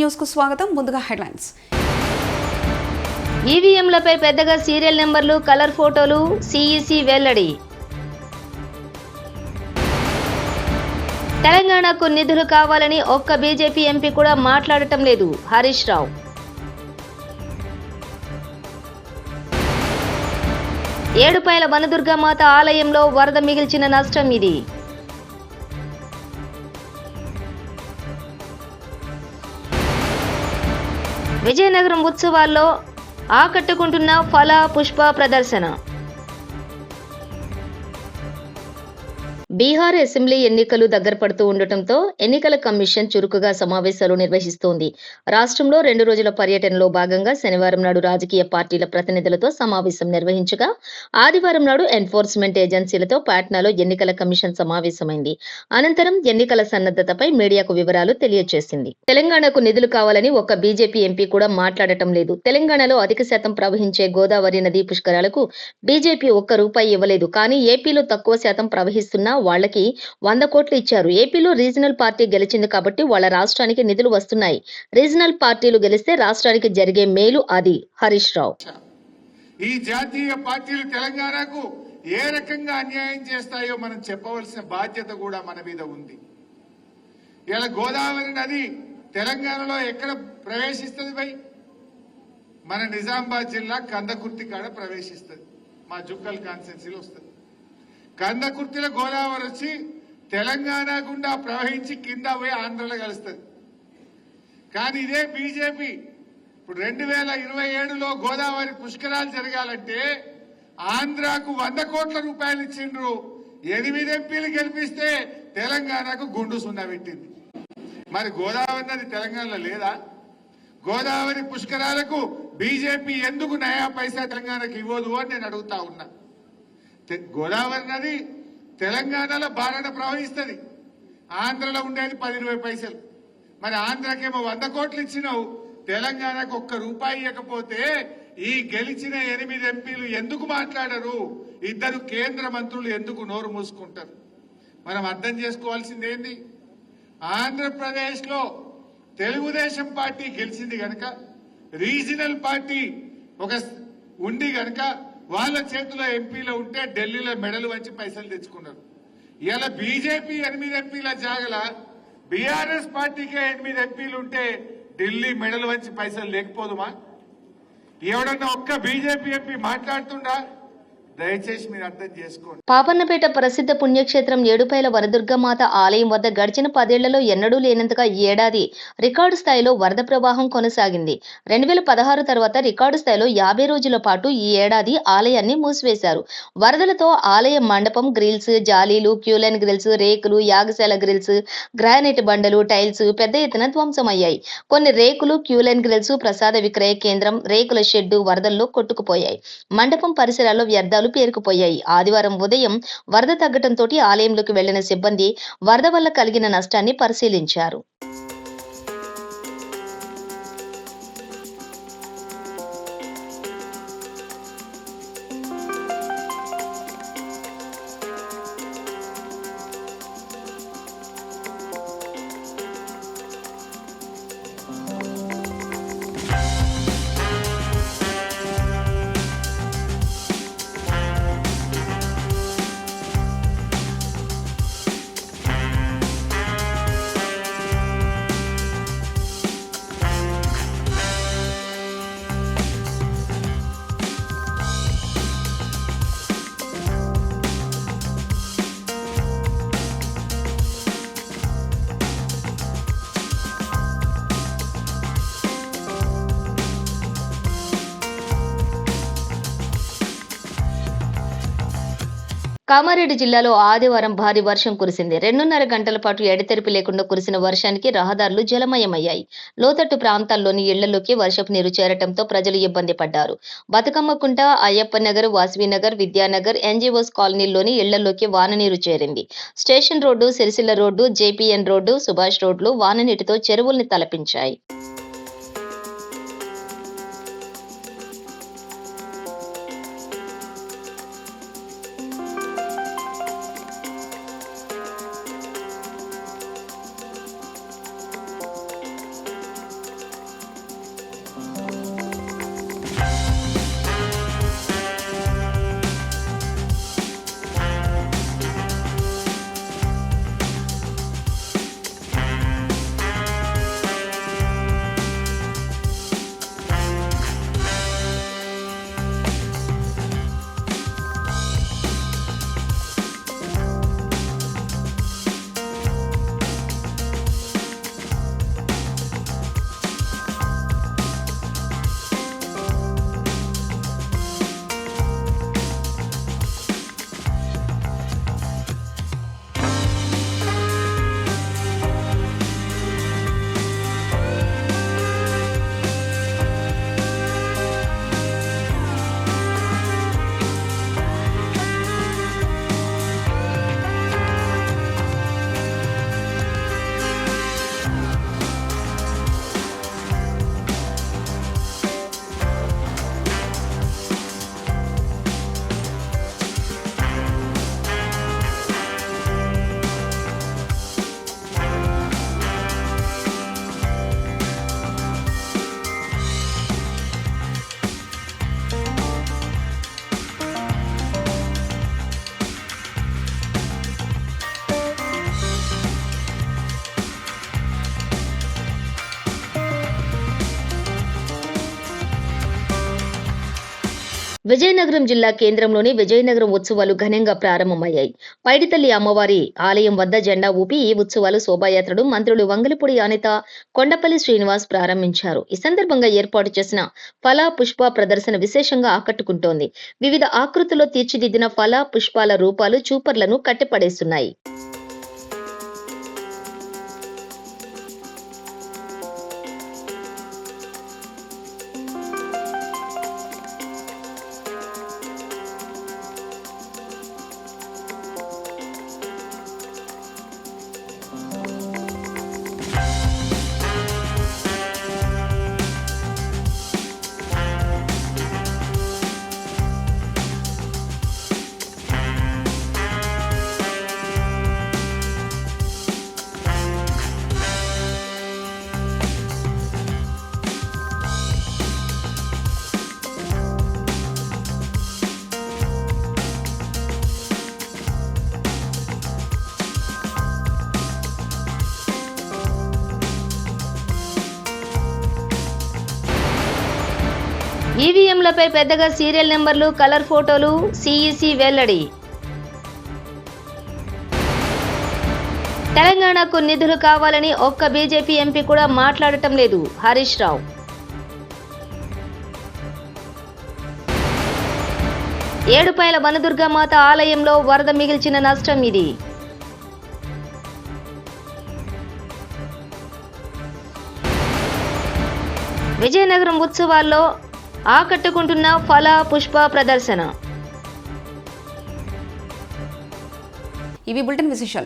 News కు స్వాగతం. ముందుగా హెడ్లైన్స్. ఈవీఎంలపై పెద్దగా సీరియల్ నెంబర్లు, కలర్ ఫోటోలు, సీఈసీ వెల్లడి. తెలంగాణకు నిధులు కావాలని ఒక్క బీజేపీ ఎంపీ కూడా మాట్లాడటం లేదు, హరీష్ రావు. ఏడుపాయల వనదుర్గామాత ఆలయంలో వరద మిగిల్చిన నష్టం ఇది. విజయనగరం ఉత్సవాల్లో ఆకట్టుకుంటున్న ఫల పుష్ప ప్రదర్శన. బీహార్ అసెంబ్లీ ఎన్నికలు దగ్గర పడుతూ ఉండటంతో ఎన్నికల కమిషన్ చురుకుగా సమావేశాలు నిర్వహిస్తోంది. రాష్ట్రంలో 2 రోజుల పర్యటనలో భాగంగా శనివారం నాడు రాజకీయ పార్టీల ప్రతినిధులతో సమావేశం నిర్వహించగా, ఆదివారం నాడు ఎన్ఫోర్స్మెంట్ ఏజెన్సీలతో పాట్నాలో ఎన్నికల కమిషన్ సమావేశమైంది. అనంతరం ఎన్నికల సన్నద్ధతపై మీడియాకు వివరాలు తెలియజేసింది. తెలంగాణకు నిధులు కావాలని ఒక్క బీజేపీ ఎంపీ కూడా మాట్లాడటం లేదు. తెలంగాణలో అధిక శాతం ప్రవహించే గోదావరి నదీ పుష్కరాలకు బీజేపీ ఒక్క రూపాయి ఇవ్వలేదు. కానీ ఏపీలో తక్కువ శాతం ప్రవహిస్తున్నా వాళ్లకి 100 కోట్లు ఇచ్చారు. ఏపీలో రీజనల్ పార్టీ గెలిచింది కాబట్టి వాళ్ళ రాష్ట్రానికి నిధులు వస్తున్నాయి. రీజనల్ పార్టీలు గెలిస్తే రాష్ట్రానికి జరిగే మేలు అది, హరీష్ రావు. ఈ జాతీయ పార్టీలు తెలంగాణకు ఏ రకంగా అన్యాయం చేస్తాయో మనం చెప్పవలసిన బాధ్యత కూడా మన మీద ఉంది. ఇలా గోదావరి నది తెలంగాణలో ఎక్కడ ప్రవేశిస్తుంది భయ్? మన నిజామాబాద్ జిల్లా కందకుర్తి కాడ ప్రవేశిస్తుంది. మా జుక్కల్ కాన్స్టిట్యున్సీలో వస్తుంది. కందకుర్తిలో గోదావరి వచ్చి తెలంగాణ గుండా ప్రవహించి కింద పోయి ఆంధ్రలో కలుస్తుంది. కానీ ఇదే బీజేపీ ఇప్పుడు 2027లో గోదావరి పుష్కరాలు జరగాలంటే ఆంధ్రాకు 100 కోట్ల రూపాయలు ఇచ్చిండ్రు. 8 ఎంపీలు గెలిపిస్తే తెలంగాణకు గుండు సున్నా పెట్టింది. మరి గోదావరి నది తెలంగాణలో లేదా? గోదావరి పుష్కరాలకు బీజేపీ ఎందుకు నయా పైసా తెలంగాణకు ఇవ్వదు అని నేను అడుగుతా ఉన్నా. గోదావరి నది తెలంగాణలో బాగా ప్రవహిస్తుంది. ఆంధ్రలో ఉండేది 10-20 పైసలు. మరి ఆంధ్రకేమో 100 కోట్లు ఇచ్చినావు, తెలంగాణకు ఒక్క రూపాయి ఇవ్వకపోతే ఈ గెలిచిన 8 ఎంపీలు ఎందుకు మాట్లాడరు? 2 కేంద్ర మంత్రులు ఎందుకు నోరు మూసుకుంటారు? మనం అర్థం చేసుకోవాల్సింది ఏంది? ఆంధ్రప్రదేశ్ లో తెలుగుదేశం పార్టీ గెలిచింది గనక, రీజనల్ పార్టీ ఒక ఉండి గనక వాళ్ళ చేతిలో ఎంపీలు ఉంటే ఢిల్లీలో మెడలు వంచి పైసలు తెచ్చుకున్నారు. ఇలా బీజేపీ 8 ఎంపీల జాగల బీఆర్ఎస్ పార్టీకే 8 ఎంపీలు ఉంటే ఢిల్లీ మెడలు వంచి పైసలు లేకపోదుమా? ఎవడన్నా ఒక్క బీజేపీ ఎంపీ మాట్లాడుతుండా? దయచేసి మీరు అర్థం చేసుకోండి. పాపన్నపేట ప్రసిద్ధ పుణ్యక్షేత్రం ఏడుపాయల వనదుర్గామాత ఆలయం వద్ద గడిచిన 10 ఏళ్లలో ఎన్నడూ లేనంతగా ఈ ఏడాది రికార్డు స్థాయిలో వరద ప్రవాహం కొనసాగింది. 2016 తర్వాత రికార్డు స్థాయిలో 50 రోజుల పాటు ఈ ఏడాది ఆలయాన్ని మూసివేశారు. వరదలతో ఆలయ మండపం, గ్రిల్స్, జాలీలు, క్యూలైన్ గ్రిల్స్, రేకులు, యాగశాల గ్రిల్స్, గ్రానైట్ బండలు, టైల్స్ పెద్ద ఎత్తున ధ్వంసమయ్యాయి. కొన్ని రేకులు, క్యూలైన్ గ్రిల్స్, ప్రసాద విక్రయ కేంద్రం, రేకుల షెడ్డు వరదల్లో కొట్టుకుపోయాయి. మండపం పరిసరాల్లో వ్యర్థాలు పేరుకుపోయాయి. ఆదివారం ఉదయం వరద తగ్గటంతో ఆలయంలోకి వెళ్లిన సిబ్బంది వరద వల్ల కలిగిన నష్టాన్ని పరిశీలించారు. కామారెడ్డి జిల్లాలో ఆదివారం భారీ వర్షం కురిసింది. 2.5 గంటల పాటు ఎడతెరిపి లేకుండా కురిసిన వర్షానికి రహదారులు జలమయమయ్యాయి. లోతట్టు ప్రాంతాల్లోని ఇళ్లలోకి వర్షపు నీరు చేరటంతో ప్రజలు ఇబ్బంది పడ్డారు. బతుకమ్మకుంట, అయ్యప్పనగర్, వాసవినగర్, విద్యానగర్, ఎన్జీఓస్ కాలనీల్లోని ఇళ్లలోకి వాననీరు చేరింది. Station road, Sircilla road, JPN road, Subhash రోడ్లు వాననీటితో చెరువుల్ని తలపించాయి. విజయనగరం జిల్లా కేంద్రంలోని విజయనగరం ఉత్సవాలు ఘనంగా ప్రారంభమయ్యాయి. పైడితల్లి అమ్మవారి ఆలయం వద్ద జెండా ఊపి ఈ ఉత్సవాలు శోభాయాత్రను మంత్రులు వంగలపూడి అనిత, కొండపల్లి శ్రీనివాస్ ప్రారంభించారు. ఈ సందర్భంగా ఏర్పాటు చేసిన ఫల పుష్ప ప్రదర్శన విశేషంగా ఆకట్టుకుంటోంది. వివిధ ఆకృతుల్లో తీర్చిదిద్దిన ఫల పుష్పాల రూపాలు చూపర్లను కట్టిపడేస్తున్నాయి. ఈవీఎంలపై పెద్దగా సీరియల్ నెంబర్లు, కలర్ ఫోటోలు, సిఈసి వెల్లడి. తెలంగాణకు నిధులు కావాలని ఒక్క బీజేపీ ఎంపీ కూడా మాట్లాడటం లేదు. హరీష్ రావు. ఏడుపాయల వనదుర్గామాత ఆలయంలో వరద మిగిల్చిన నష్టం ఇది. విజయనగరం ఉత్సవాల్లో ఆకట్టుకుంటున్న ఫల పుష్ప ప్రదర్శన. ఇవి బులెటిన్ విశేషాలు.